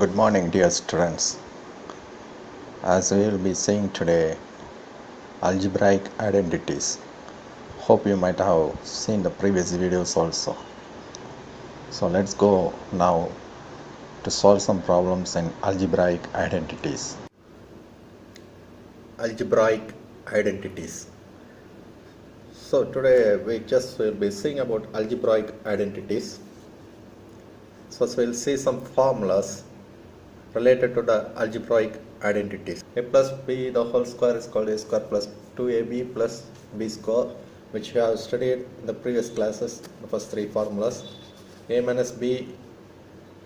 Good morning, dear students. As we will be seeing today, algebraic identities. Hope you might have seen the previous videos also. So let's go now to solve some problems in algebraic identities. Algebraic identities. So today we just will be seeing about algebraic identities. So we'll see some formulas related to the algebraic identities. A plus b the whole square is called a square plus 2ab plus b square, which we have studied in the previous classes, the first three formulas. A minus b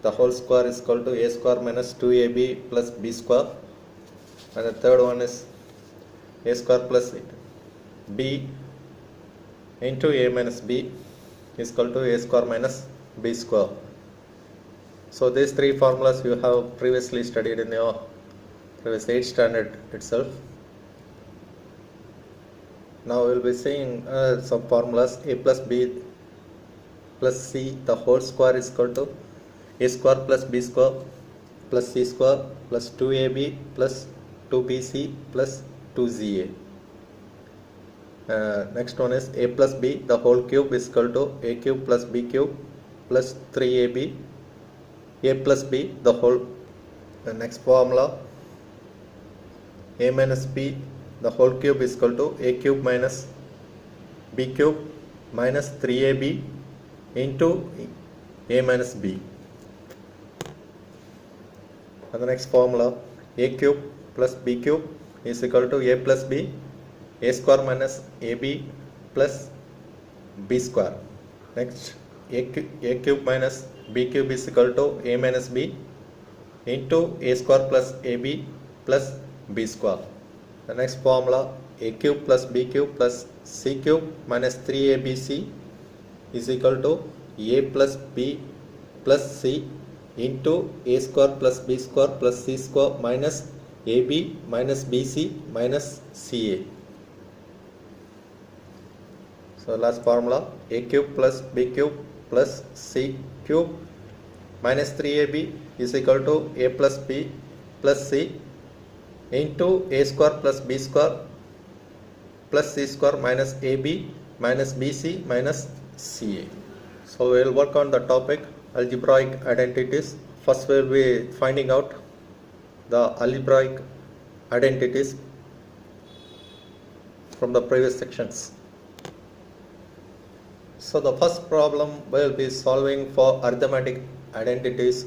the whole square is equal to a square minus 2ab plus b square, and the third one is a square plus b into a minus b is equal to a square minus b square. So these three formulas you have previously studied in your previous 8th standard itself. Now we will be seeing some formulas. A plus b plus c the whole square is equal to a square plus b square plus c square plus 2ab plus 2bc plus 2ca. Next one is a plus b the whole cube is equal to a cube plus b cube plus 3ab. A plus b the whole. The next formula, a minus b the whole cube is equal to a cube minus b cube minus 3ab into a minus b. And the next formula, a cube plus b cube is equal to a plus b, a square minus ab plus b square. Next, a cube minus b cube is equal to a minus b into a square plus ab plus b square. The next formula, a cube plus b cube plus c cube minus 3abc is equal to a plus b plus c into a square plus b square plus c square minus ab minus bc minus ca. So last formula, a cube plus b cube plus c cube minus 3ab is equal to a plus b plus c into a square plus b square plus c square minus ab minus bc minus ca. So we will work on the topic algebraic identities. First we will be finding out the algebraic identities from the previous sections. So the first problem we will be solving for arithmetic identities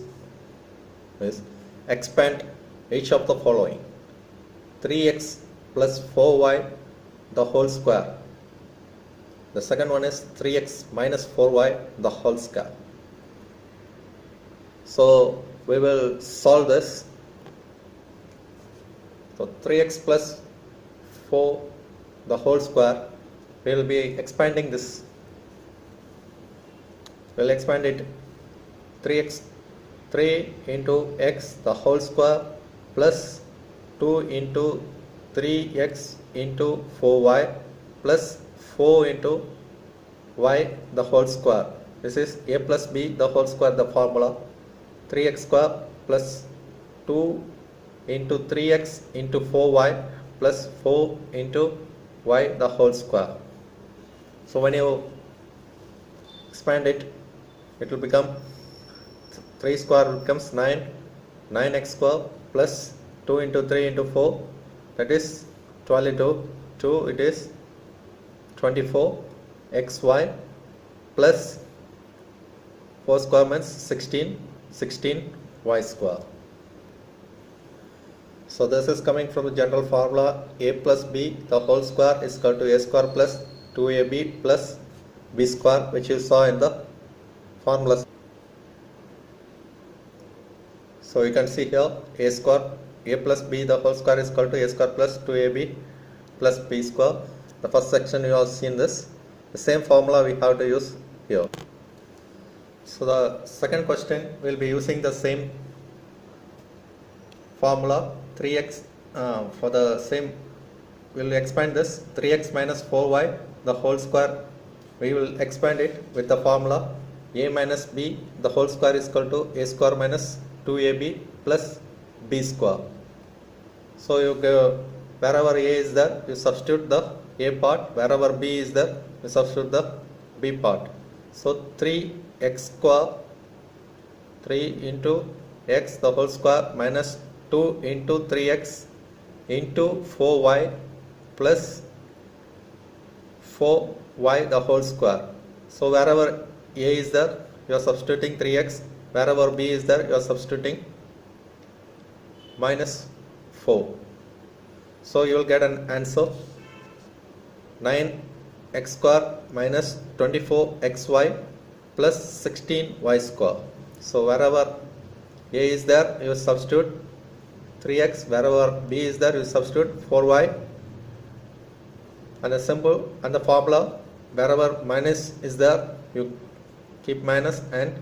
is expand each of the following: 3x plus 4y the whole square. The second one is 3x minus 4y the whole square. So we will solve this. So 3x plus 4 the whole square, we will be expanding this. We will expand it 3 into x the whole square plus 2 into 3x into 4y plus 4 into y the whole square. This is a plus b the whole square, the formula 3x square plus 2 into 3x into 4y plus 4 into y the whole square. So when you expand it, it will become 3 square becomes 9x square plus 2 into 3 into 4, that is 12 into 2, it is 24xy plus 4 square means 16y square. So this is coming from the general formula a plus b the whole square is equal to a square plus 2ab plus b square, which you saw in the formulas. So you can see here a square, a plus b the whole square is equal to a square plus 2ab plus b square. The first section you have seen this. The same formula we have to use here. So the second question will be using the same formula 3x for the same. We will expand this 3x minus 4y the whole square. We will expand it with the formula a minus b the whole square is equal to a square minus 2ab plus b square. So you go, wherever a is there, you substitute the a part, wherever b is there, you substitute the b part. So 3x square, 3 into x the whole square minus 2 into 3x into 4y plus 4y the whole square. So wherever a is there, you are substituting 3x, wherever b is there, you are substituting minus 4. So you will get an answer 9x square minus 24xy plus 16y square. So wherever a is there, you substitute 3x, wherever b is there, you substitute 4y, and the symbol and the formula, wherever minus is there, you keep minus and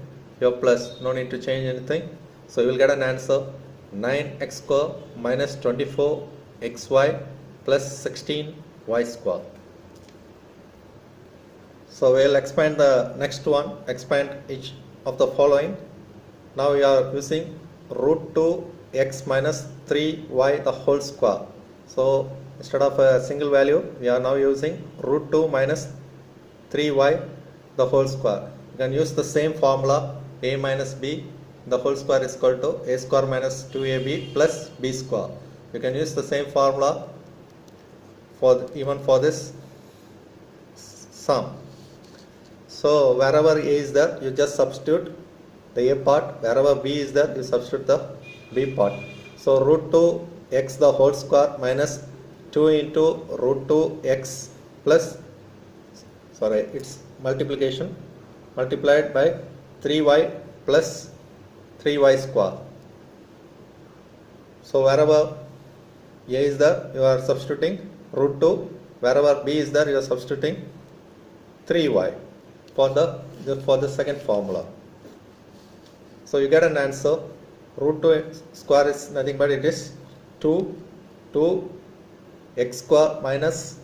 your plus, no need to change anything. So you will get an answer 9x square minus 24xy plus 16y square. So we will expand the next one, expand each of the following. Now we are using root 2x minus 3y the whole square. So instead of a single value, we are now using root 2 minus 3y the whole square. You can use the same formula, a minus b the whole square is equal to a square minus 2ab plus b square. You can use the same formula even for this sum. So wherever a is there, you just substitute the a part, wherever b is there, you substitute the b part. So root 2x the whole square minus 2 into root 2x plus, it's multiplication, multiplied by 3y plus 3y square. So wherever a is there, you are substituting root 2, wherever b is there, you are substituting 3y for the second formula. So you get an answer, root 2 square is nothing but it is 2 x square minus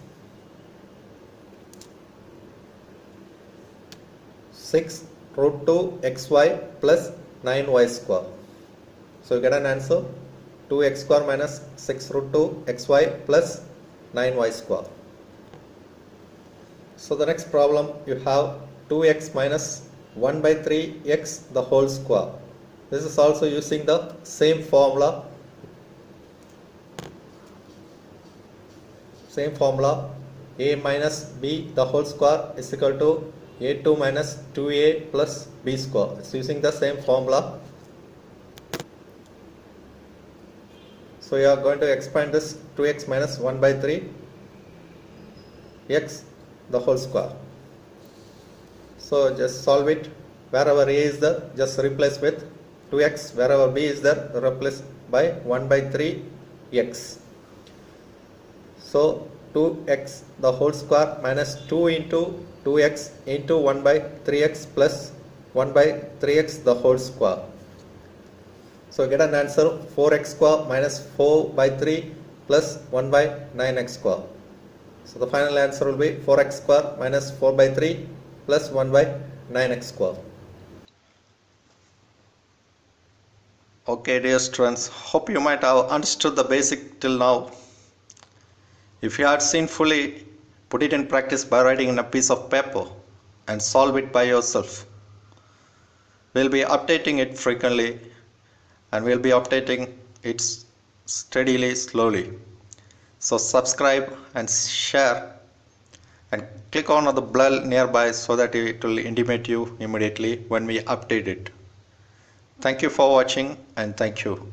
6 root 2 xy plus 9y square. So you get an answer 2x square minus 6 root 2 xy plus 9y square. So the next problem, you have 2x minus 1 by 3x the whole square. This is also using the same formula. A minus b the whole square is equal to a2 minus 2a plus b square. It's using the same formula. So you are going to expand this 2x minus 1 by 3 x the whole square. So just solve it. Wherever a is there, just replace with 2x. Wherever b is there, replace by 1 by 3 x. So 2x the whole square minus 2 into 2x into 1 by 3x plus 1 by 3x the whole square. So get an answer 4x square minus 4 by 3 plus 1 by 9x square. So the final answer will be 4x square minus 4 by 3 plus 1 by 9x square. Okay dear students, hope you might have understood the basic till now. If you had seen fully, put it in practice by writing in a piece of paper and solve it by yourself. We'll be updating it frequently and we'll be updating it steadily, slowly. So subscribe and share and click on the bell nearby so that it will intimate you immediately when we update it. Thank you for watching and thank you.